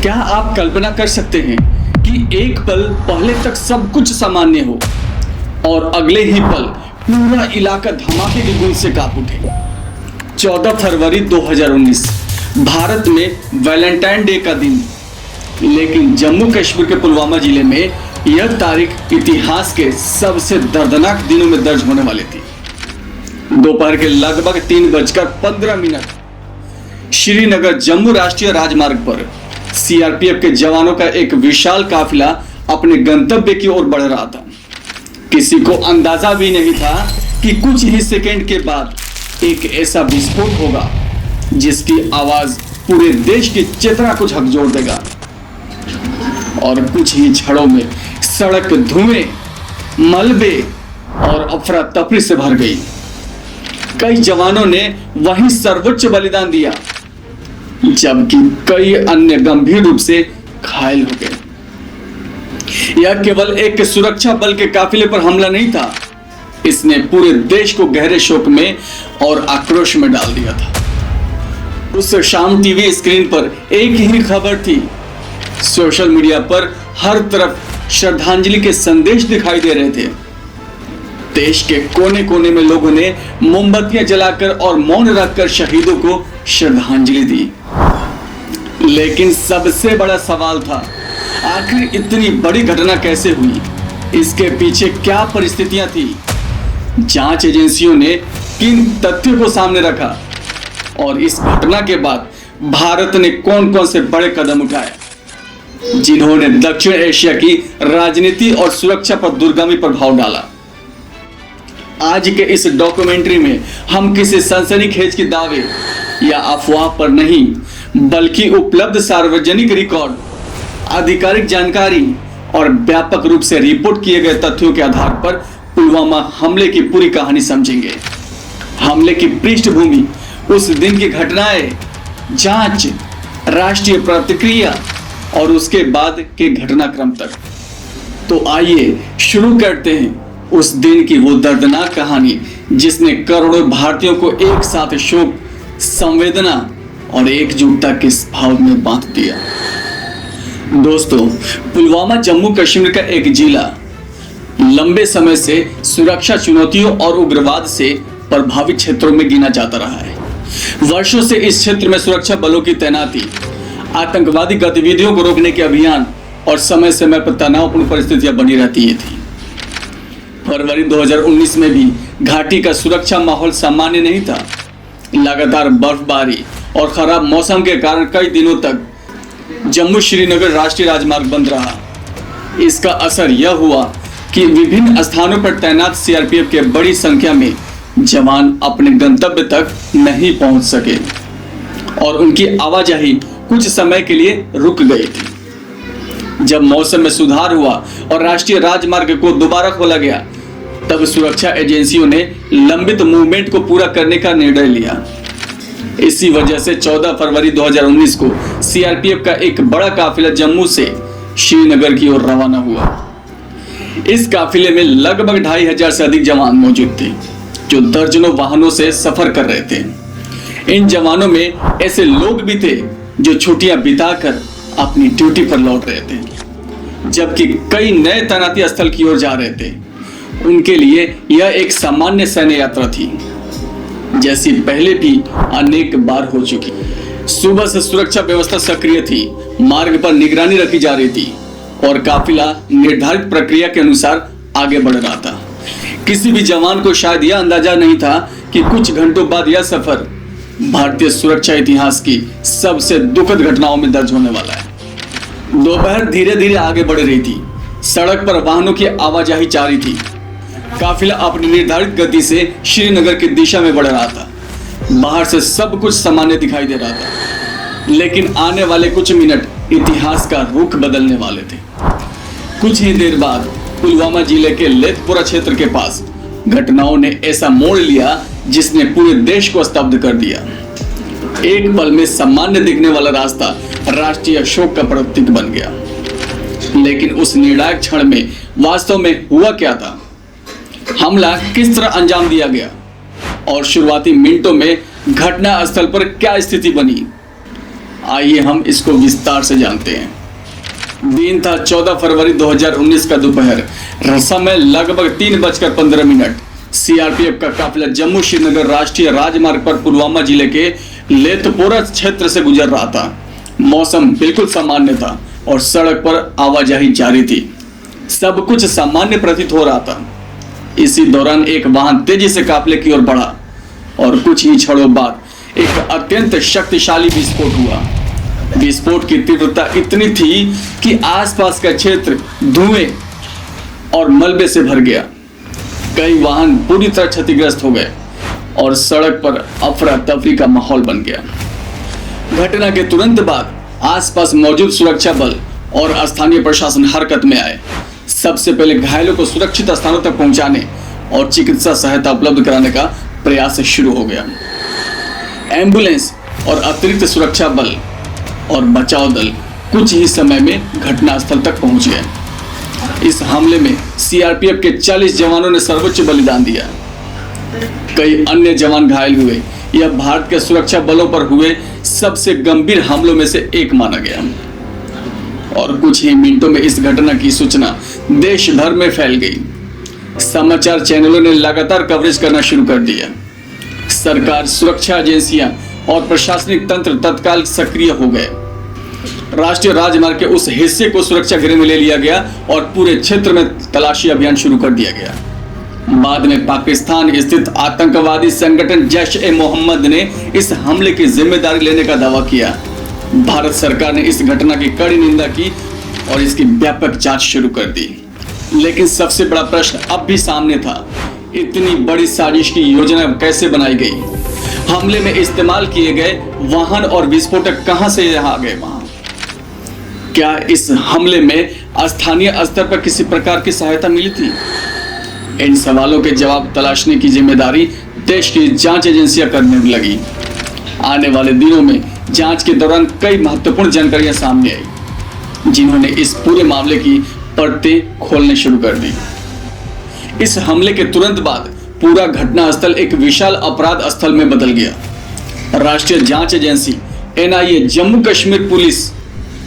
क्या आप कल्पना कर सकते हैं कि एक पल पहले तक सब कुछ सामान्य हो और अगले ही पल पूरा इलाका धमाके की गूंज से कांप उठे। 14 फरवरी 2019 भारत में वैलेंटाइन डे का दिन, लेकिन जम्मू कश्मीर के पुलवामा जिले में यह तारीख इतिहास के सबसे दर्दनाक दिनों में दर्ज होने वाली थी। दोपहर के लगभग 3:15 श्रीनगर जम्मू राष्ट्रीय राजमार्ग पर सीआरपीएफ के जवानों का एक विशाल काफिला अपने गंतव्य की ओर बढ़ रहा था। किसी को अंदाजा भी नहीं था कि कुछ ही सेकंड के बाद एक ऐसा विस्फोट होगा जिसकी आवाज पूरे देश की चेतना को झकझोर देगा। और कुछ ही क्षणों में सड़क धुएं, मलबे और अफरा तफरी से भर गई। कई जवानों ने वहीं सर्वोच्च बलिदान दिया, जबकि कई अन्य गंभीर रूप से घायल हो गए। यह केवल एक सुरक्षा बल के काफिले पर हमला नहीं था, इसने पूरे देश को गहरे शोक में और आक्रोश में डाल दिया था। उस शाम टीवी स्क्रीन पर एक ही खबर थी। सोशल मीडिया पर हर तरफ श्रद्धांजलि के संदेश दिखाई दे रहे थे। देश के कोने कोने में लोगों ने मोमबत्तियां जलाकर और मौन रखकर शहीदों को श्रद्धांजलि दी। लेकिन सबसे बड़ा सवाल था, आखिर इतनी बड़ी घटना कैसे हुई? इसके पीछे क्या परिस्थितियां थी? जांच एजेंसियों ने किन तथ्यों को सामने रखा और इस घटना के बाद भारत ने कौन कौन से बड़े कदम उठाए जिन्होंने दक्षिण एशिया की राजनीति और सुरक्षा पर दूरगामी प्रभाव डाला? आज के इस डॉक्यूमेंट्री में हम किसी सनसनीखेज के दावे या अफवाह पर नहीं, बल्कि उपलब्ध सार्वजनिक रिकॉर्ड, आधिकारिक जानकारी और व्यापक रूप से रिपोर्ट किए गए तथ्यों के आधार पर पुलवामा हमले की पूरी कहानी समझेंगे। हमले की पृष्ठभूमि, उस दिन की घटनाएं, जांच, राष्ट्रीय प्रतिक्रिया और उसके बाद के घटनाक्रम तक। तो आइए शुरू करते हैं उस दिन की वो दर्दनाक कहानी जिसने करोड़ों भारतीयों को एक साथ शोक, संवेदना और एकजुटता के भाव में बांध दिया। दोस्तों, पुलवामा जम्मू कश्मीर का एक जिला लंबे समय से सुरक्षा चुनौतियों और उग्रवाद से प्रभावित क्षेत्रों में गिना जाता रहा है। वर्षों से इस क्षेत्र में सुरक्षा बलों की तैनाती, आतंकवादी गतिविधियों को रोकने के अभियान और समय समय पर तनावपूर्ण परिस्थितियां बनी रहती थी। फरवरी 2019 में भी घाटी का सुरक्षा माहौल सामान्य नहीं था। लगातार बर्फबारी और खराब मौसम के कारण कई दिनों तक जम्मू श्रीनगर राष्ट्रीय राजमार्ग बंद रहा। इसका असर यह हुआ कि विभिन्न स्थानों पर तैनात सीआरपीएफ के बड़ी संख्या में जवान अपने गंतव्य तक नहीं पहुंच सके और उनकी आवाजाही कुछ समय के लिए रुक गई थी। जब मौसम में सुधार हुआ और राष्ट्रीय राजमार्ग को दोबारा खोला गया, तब सुरक्षा एजेंसियों ने लंबित मूवमेंट को पूरा करने का निर्णय लिया। इसी वजह से 14 फरवरी 2019 को सीआरपीएफ का एक बड़ा काफिला जम्मू से श्रीनगर की ओर रवाना हुआ। इस काफिले में लगभग 2500 से अधिक जवान मौजूद थे, जो दर्जनों वाहनों से सफर कर रहे थे। इन जवानों में ऐसे लोग भी थे जो छुट्टियां बिताकर अपनी ड्यूटी पर लौट रहे थे, जबकि कई नए तैनाती स्थल की ओर जा रहे थे। उनके लिए यह एक सामान्य सैन्य यात्रा थी, जैसी पहले भी अनेक बार हो चुकी। सुबह से सुरक्षा व्यवस्था सक्रिय थी, मार्ग पर निगरानी रखी जा रही थी और काफिला निर्धारित प्रक्रिया के अनुसार आगे बढ़ रहा था। किसी भी जवान को शायद यह अंदाजा नहीं था कि कुछ घंटों बाद यह सफर भारतीय सुरक्षा इतिहास की सबसे दुखद घटनाओं में दर्ज होने वाला है। दोपहर धीरे धीरे आगे बढ़ रही थी। सड़क पर वाहनों की आवाजाही जारी थी। काफिला अपनी निर्धारित गति से श्रीनगर की दिशा में बढ़ रहा था। बाहर से सब कुछ सामान्य दिखाई दे रहा था, लेकिन आने वाले कुछ मिनट इतिहास का रुख बदलने वाले थे। कुछ ही देर बाद पुलवामा जिले के लेथपोरा क्षेत्र के पास घटनाओं ने ऐसा मोड़ लिया जिसने पूरे देश को स्तब्ध कर दिया। एक पल में सामान्य दिखने वाला रास्ता राष्ट्रीय शोक का प्रतीक बन गया। लेकिन उस निर्णायक क्षण में वास्तव में हुआ क्या था? हमला किस तरह अंजाम दिया गया और शुरुआती मिनटों में घटना स्थल पर क्या स्थिति बनी? आइए हम इसको विस्तार से जानते हैं। दिन था 14 फरवरी 2019 का दोपहर, समय लगभग 3:15। सीआरपीएफ का काफिला जम्मू श्रीनगर राष्ट्रीय राजमार्ग पर पुलवामा जिले के लेथपोरा क्षेत्र से गुजर रहा था। मौसम बिल्कुल सामान्य था और सड़क पर आवाजाही जारी थी। सब कुछ सामान्य प्रतीत हो रहा था। इसी दौरान एक वाहन तेजी से काफिले की ओर बढ़ा और कुछ ही क्षणों बाद एक अत्यंत शक्तिशाली विस्फोट हुआ। विस्फोट की तीव्रता इतनी थी कि आसपास का क्षेत्र धुएं और मलबे से भर गया। कई वाहन पूरी तरह क्षतिग्रस्त हो गए और सड़क पर अफरा तफरी का माहौल बन गया। घटना के तुरंत बाद आसपास मौजूद सुरक्षा बल और स्थानीय प्रशासन हरकत में आए। सबसे पहले घायलों को सुरक्षित स्थानों तक पहुंचाने और चिकित्सा सहायता उपलब्ध कराने का प्रयास शुरू हो गया। एम्बुलेंस और अतिरिक्त सुरक्षा बल और बचाव दल कुछ ही समय में घटनास्थल तक पहुंच गए। इस हमले में सीआरपीएफ के 40 जवानों ने सर्वोच्च बलिदान दिया। कई अन्य जवान घायल हुए। यह भारत के सुरक्षा बलों पर हुए सबसे गंभीर हमलों में से एक माना गया और कुछ ही मिनटों में इस घटना की सूचना देश भर में फैल गई। समाचार चैनलों ने लगातार कवरेज करना शुरू कर दिया। सरकार, सुरक्षा एजेंसियां और प्रशासनिक तंत्र तत्काल सक्रिय हो गए। राष्ट्रीय राजमार्ग के उस हिस्से को सुरक्षा घेरे में ले लिया गया और पूरे क्षेत्र में तलाशी अभियान शुरू कर दिया गया। बाद में पाकिस्तान स्थित आतंकवादी संगठन जैश-ए-मोहम्मद ने इस हमले की जिम्मेदारी लेने का दावा किया। भारत सरकार ने इस घटना की कड़ी निंदा की और इसकी व्यापक जांच शुरू कर दी। लेकिन सबसे बड़ा प्रश्न अब भी सामने था, इतनी बड़ी साजिश की योजना कैसे बनाई गई? हमले में इस्तेमाल किए गए वाहन और विस्फोटक कहां से यहाँ आ गए वहां? क्या इस हमले में स्थानीय स्तर पर किसी प्रकार की सहायता मिली थी? इन सवालों के जवाब तलाशने की जिम्मेदारी देश की जांच एजेंसियां करने लगी। आने वाले दिनों में जांच के दौरान कई महत्वपूर्ण जानकारियां सामने आई, जिन्होंने इस पूरे मामले की परतें खोलने शुरू कर दी। इस हमले के तुरंत बाद पूरा घटनास्थल एक विशाल अपराध स्थल में बदल गया। राष्ट्रीय जांच agency, NIA, Jammu Kashmir police,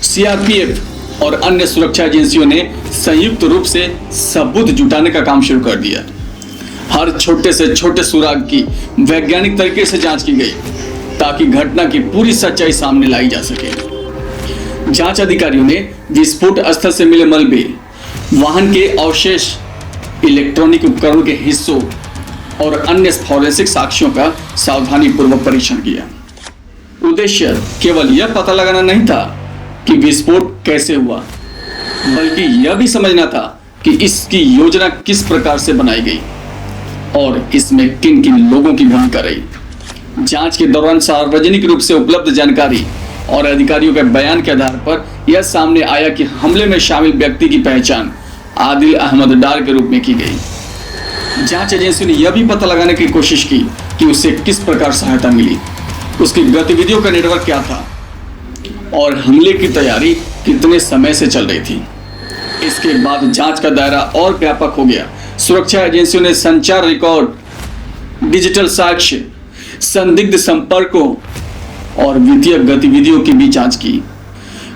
CRPF और अन्य सुरक्षा एजेंसियों ने संयुक्त रूप से सबूत जुटाने का काम शुरू कर दिया। हर छोटे से छोटे सुराग की वैज्ञानिक तरीके से जांच की गई ताकि घटना की पूरी सच्चाई सामने लाई जा सके। जांच अधिकारियों ने विस्फोट स्थल से मिले मलबे, वाहन के अवशेष, इलेक्ट्रॉनिक उपकरणों के हिस्सों और अन्य फॉरेंसिक साक्ष्यों का सावधानीपूर्वक परीक्षण किया। उद्देश्य केवल यह पता लगाना नहीं था कि विस्फोट कैसे हुआ, बल्कि यह भी समझना था कि इसकी योजना किस प्रकार से बनाई गई और इसमें किन किन लोगों की भूमिका रही। जांच के दौरान सार्वजनिक रूप से उपलब्ध जानकारी और अधिकारियों के बयान के आधार पर यह सामने आया कि हमले में शामिल व्यक्ति की पहचान आदिल अहमद डार के रूप में की गई। जांच एजेंसी ने यह भी पता लगाने की कोशिश की कि उसे किस प्रकार सहायता मिली, उसकी गतिविधियों का नेटवर्क क्या था और हमले की तैयारी कितने समय से चल रही थी। इसके बाद जांच का दायरा और व्यापक हो गया। सुरक्षा एजेंसियों ने संचार रिकॉर्ड, डिजिटल साक्ष्य, संदिग्ध संपर्कों और वित्तीय गतिविधियों की भी जांच की।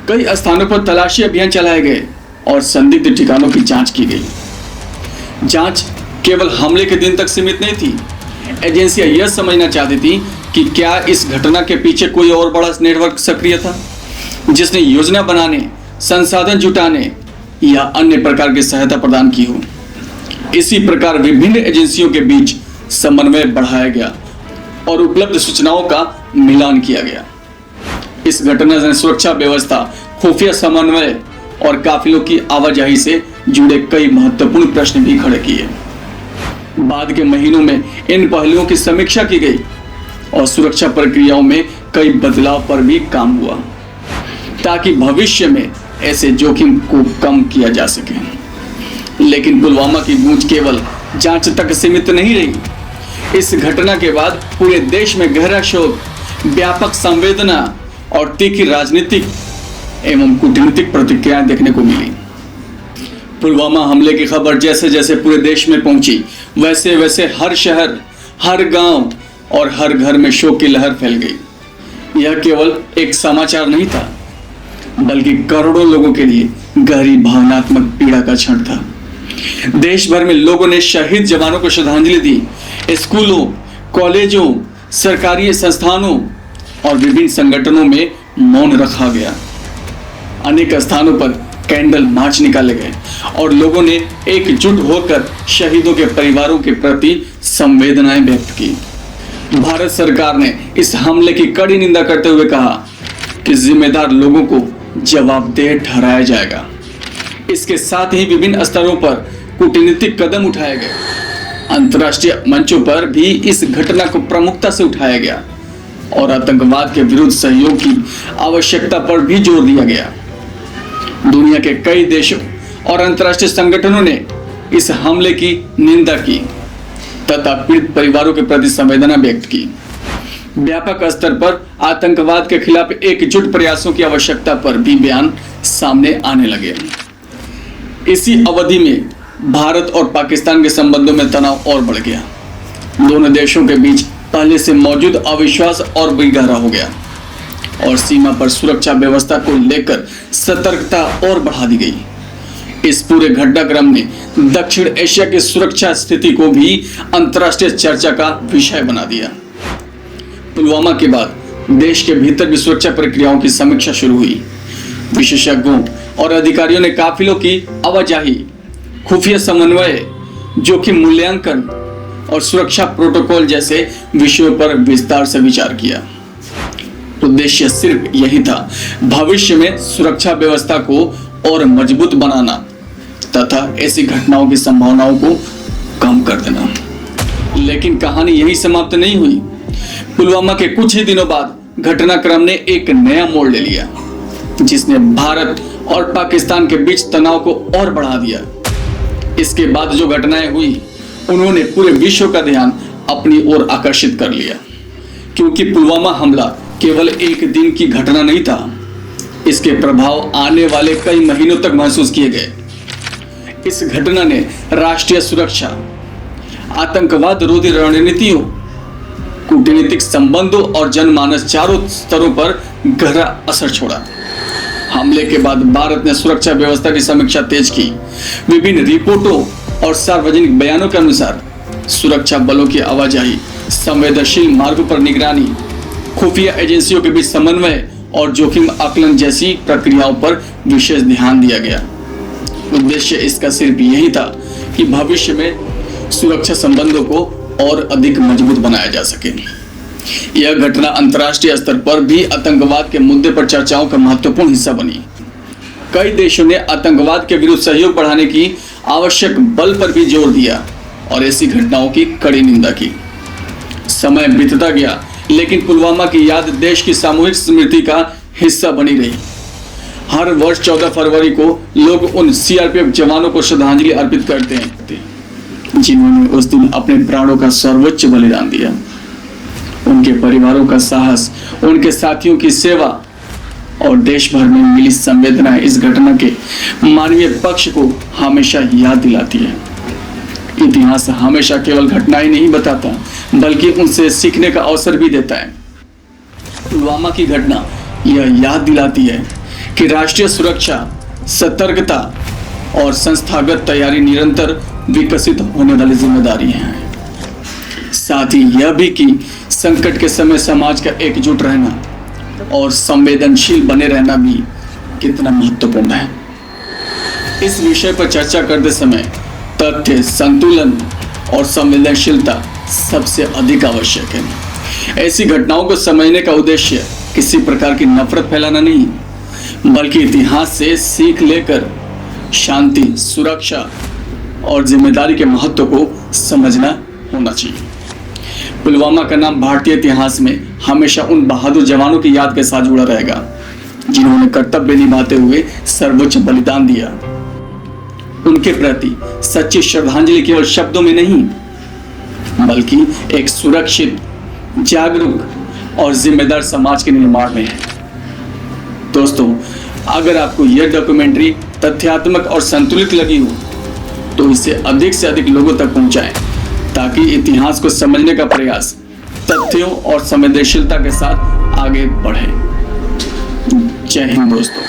कई स्थानों पर तलाशी अभियान चलाए गए और संदिग्ध ठिकानों की जांच की गई। जांच केवल हमले के दिन तक सीमित नहीं थी। एजेंसियां यह समझना चाहती थी कि क्या इस घटना के पीछे कोई और बड़ा नेटवर्क सक्रिय था, जिसने योजना बनाने, संसाधन जुटाने या अन्य प्रकार की सहायता प्रदान की हो। इसी प्रकार विभिन्न एजेंसियों के बीच समन्वय बढ़ाया गया और उपलब्ध सूचनाओं का मिलान किया गया। इस घटना से सुरक्षा व्यवस्था, खुफिया समन्वय और काफिलों की आवाजाही से जुड़े कई महत्वपूर्ण प्रश्न भी खड़े किए। बाद के महीनों में इन पहलुओं की समीक्षा की गई और सुरक्षा प्रक्रियाओं में कई बदलाव पर भी काम हुआ ताकि भविष्य में ऐसे जोखिम को कम किया जा सके। लेकिन पुलवामा की गूंज केवल जांच तक सीमित नहीं रही। इस घटना के बाद पूरे देश में गहरा शोक, व्यापक संवेदना और तीखी राजनीतिक एवं कूटनीतिक प्रतिक्रियाएं देखने को मिली। पुलवामा हमले की खबर जैसे जैसे पूरे देश में पहुंची, वैसे वैसे हर शहर, हर गांव और हर घर में शोक की लहर फैल गई। यह केवल एक समाचार नहीं था, बल्कि करोड़ों लोगों के लिए गहरी भावनात्मक पीड़ा का क्षण था। देश भर में लोगों ने शहीद जवानों को श्रद्धांजलि दी। स्कूलों, कॉलेजों, सरकारी संस्थानों और विभिन्न संगठनों में मौन रखा गया। अनेक स्थानों पर कैंडल मार्च निकाले गए और लोगों ने एकजुट होकर शहीदों के परिवारों के प्रति संवेदनाएं व्यक्त की। भारत सरकार ने इस हमले की कड़ी निंदा करते हुए कहा कि जिम्मेदार लोगों को जवाबदेह ठहराया जाएगा। इसके साथ ही विभिन्न स्तरों पर कूटनीतिक कदम उठाए गए। अंतर्राष्ट्रीय मंचों पर भी इस घटना को प्रमुखता से उठाया गया और आतंकवाद के विरुद्ध सहयोग की आवश्यकता पर भी जोर दिया गया। दुनिया के कई देशों और अंतर्राष्ट्रीय संगठनों ने इस हमले की निंदा की तथा पीड़ित परिवारों के प्रति संवेदना व्यक्त की। व्यापक स्तर पर आतंकवाद के खिलाफ एकजुट प्रयासों की आवश्यकता पर भी बयान सामने आने लगे। इसी अवधि में भारत और पाकिस्तान के संबंधों में तनाव और बढ़ गया। दोनों देशों के बीच पहले से मौजूद अविश्वास और भी गहरा हो गया और सीमा पर सुरक्षा व्यवस्था को लेकर सतर्कता और बढ़ा दी गई। इस पूरे घटनाक्रम ने दक्षिण एशिया की सुरक्षा स्थिति को भी अंतर्राष्ट्रीय चर्चा का विषय बना दिया। पुलवामा के बाद देश के भीतर भी सुरक्षा प्रक्रियाओं की समीक्षा शुरू हुई। विशेषज्ञों और अधिकारियों ने काफिलों की आवाजाही, खुफिया समन्वय, जोखिम मूल्यांकन और सुरक्षा प्रोटोकॉल जैसे विषयों पर विस्तार से विचार किया। उद्देश्य सिर्फ यही था, भविष्य में सुरक्षा व्यवस्था को और मजबूत बनाना तथा ऐसी घटनाओं की संभावनाओं को कम कर देना। लेकिन कहानी यही समाप्त नहीं हुई। पुलवामा के कुछ ही दिनों बाद घटनाक्रम ने एक नया मोड़ ले लिया, जिसने भारत और पाकिस्तान के बीच तनाव को और बढ़ा दिया। इसके बाद जो घटनाएं हुई, उन्होंने पूरे विश्व का ध्यान अपनी ओर आकर्षित कर लिया, क्योंकि पुलवामा हमला केवल एक दिन की घटना नहीं था। इसके प्रभाव आने वाले कई महीनों तक महसूस किए गए। इस घटना ने राष्ट्रीय सुरक्षा, आतंकवाद विरोधी रणनीतियों, कूटनीतिक संबंधों और जनमानस चारों स्तरों पर गहरा असर छोड़ा। हमले के बाद भारत ने सुरक्षा व्यवस्था की समीक्षा तेज की। विभिन्न रिपोर्टों और सार्वजनिक बयानों के अनुसार सुरक्षा बलों की आवाजाही, संवेदनशील मार्गों पर निगरानी, खुफिया एजेंसियों के बीच समन्वय और जोखिम आकलन जैसी प्रक्रियाओं पर विशेष ध्यान दिया गया। उद्देश्य इसका सिर्फ यही था कि भविष्य में सुरक्षा संबंधों को और अधिक मजबूत बनाया जा सके। यह घटना अंतर्राष्ट्रीय स्तर पर भी आतंकवाद के मुद्दे पर चर्चाओं का महत्वपूर्ण हिस्सा बनी। कई देशों ने आतंकवाद के विरुद्ध सहयोग बढ़ाने की आवश्यक बल पर भी जोर दिया और ऐसी घटनाओं की कड़ी निंदा की। समय बीतता गया, लेकिन पुलवामा की याद देश की सामूहिक स्मृति का हिस्सा बनी रही। हर वर्ष 14 फरवरी को लोग उन सीआरपीएफ जवानों को श्रद्धांजलि अर्पित करते हैं जिन्होंने उस दिन अपने प्राणों का सर्वोच्च बलिदान दिया। उनके परिवारों का साहस, उनके साथियों की सेवा और देश भर में मिली संवेदना इस घटना के मानवीय पक्ष को हमेशा याद दिलाती है। इतिहास हमेशा केवल घटनाएं नहीं बताता, बल्कि उनसे सीखने का अवसर भी देता है। पुलवामा की घटना यह याद दिलाती है कि राष्ट्रीय सुरक्षा, सतर्कता और संस्थागत तैयारी निरंतर विकसित होने वाली जिम्मेदारी है। साथ ही यह भी कि संकट के समय समाज का एकजुट रहना और संवेदनशील बने रहना भी कितना महत्वपूर्ण है। इस विषय पर चर्चा करते समय तथ्य, संतुलन और संवेदनशीलता सबसे अधिक आवश्यक है। ऐसी घटनाओं को समझने का उद्देश्य किसी प्रकार की नफरत फैलाना नहीं, बल्कि इतिहास से सीख लेकर शांति, सुरक्षा और जिम्मेदारी के महत्व को समझना होना चाहिए। पुलवामा का नाम भारतीय इतिहास में हमेशा उन बहादुर जवानों की याद के साथ जुड़ा रहेगा जिन्होंने कर्तव्य निभाते हुए सर्वोच्च बलिदान दिया। उनके प्रति सच्ची श्रद्धांजलि केवल शब्दों में नहीं, बल्कि एक सुरक्षित, जागरूक और जिम्मेदार समाज के निर्माण में है। दोस्तों, अगर आपको यह डॉक्यूमेंट्री तथ्यात्मक और संतुलित लगी हो तो इसे अधिक से अधिक लोगों तक पहुंचाएं, ताकि इतिहास को समझने का प्रयास तथ्यों और संवेदनशीलता के साथ आगे बढ़े। जय हिंद दोस्तों।